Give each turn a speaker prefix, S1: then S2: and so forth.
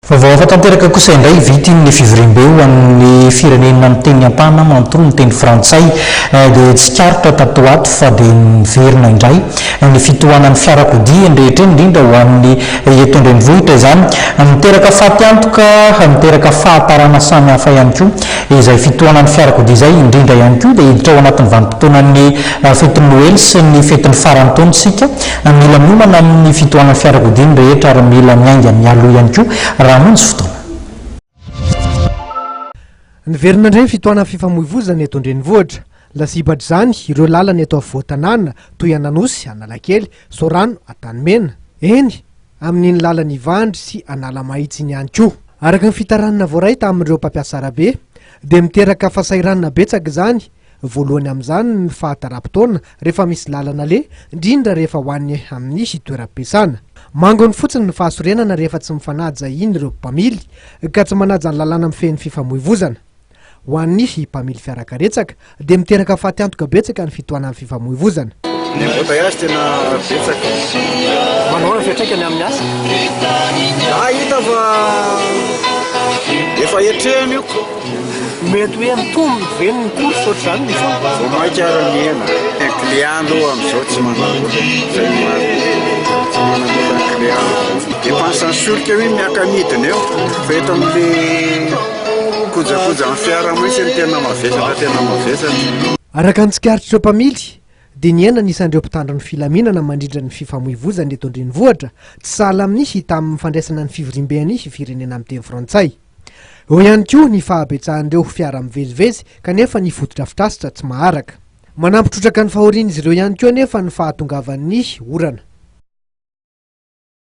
S1: Vaovao tanteraka kosa indray vity ny fivoriam-beo amin'ny firenena miteny ampana manontolo ny teny frantsay dia tsy karitra tato ato fa dia niverina indray ny fitohanan'ny fiarakodia andrehetra indrindra ho amin'ny eto andrenivohitra izany miteraka fahatyantoka miteraka fahatarana samy hafa ihany koa izay fitohanan'ny fiarakodia izay indrindra ihany koa dia hiditra ao anatin'ny vanim-potoanan'ny fetin'ny noely sy ny fetin'ny faran'ny taona sika mila miomana amin'ny fitohanan'ny fiarakodia ny rehetra ary mila miainga mialoha ihany koa
S2: Niverina indray ny fitohanan'ny fifamoivoizana eto andrenivohitra. Lasibatra izany ireo lalana eto afovoan-tanàna toy Ananosy, Analakely, Sorano, Antanimena. Eny, amin'iny lalana Ivandry sy Analamahitsy iny ihany koa. Araka ny fitaranana voaray tamin'ireo mpampiasa arabe dia miteraka fasairanana betsaka izany. Voalohany amin'izany ny fahataram-potoana rehefa misy lalana le indrindra rehefa ho an'ny amin'ny toeram-piasana. Mangony fotsiny ny fahasorenana rehefa tsy mifanaja iny ireo mpamily ka tsy manaja ny lalàna mifehy fifamoivoizana. Ho an'ny mpamily fiarakaretsaka dia miteraka fahatyantoka betsaka ny fitohanan'ny fifamoivoizana.
S3: Ny embouteillage tena betsaka.
S2: Manao ny fiantraikany amin'ny asa?
S3: Hita fa efa etrehany io.
S2: Mety hoe mitombo ve ny course ohatr'izany misy
S3: vao mainka ary miena. Ny client aloha amin'izao tsy manao zay tsy manamora ny client. Dépense solika hoe miaka midiny eo fa eto amin'le kojakoja amin'ny fiara mihitsy ny tena mavesatra.
S2: Araka ny tsikaritra ireo mpamily dia ny ena anisan'ireo mpitandro ny filaminana mandrindra ny fifamoivoizana eto andrenivohitra tsy sahala amin'ny hita amin'ny fandraisana ny fivoriam-beny firenena amin'ny teny frantsay. Eo ihany koa ny fahabetsahan'ireo fiara mivezivezy kanefa ny fotodrafitrasitra tsy maharaka. Manampitrotraka ny fahoriana izy ireo ihany koa nefa ny fahatongavan'ny orana.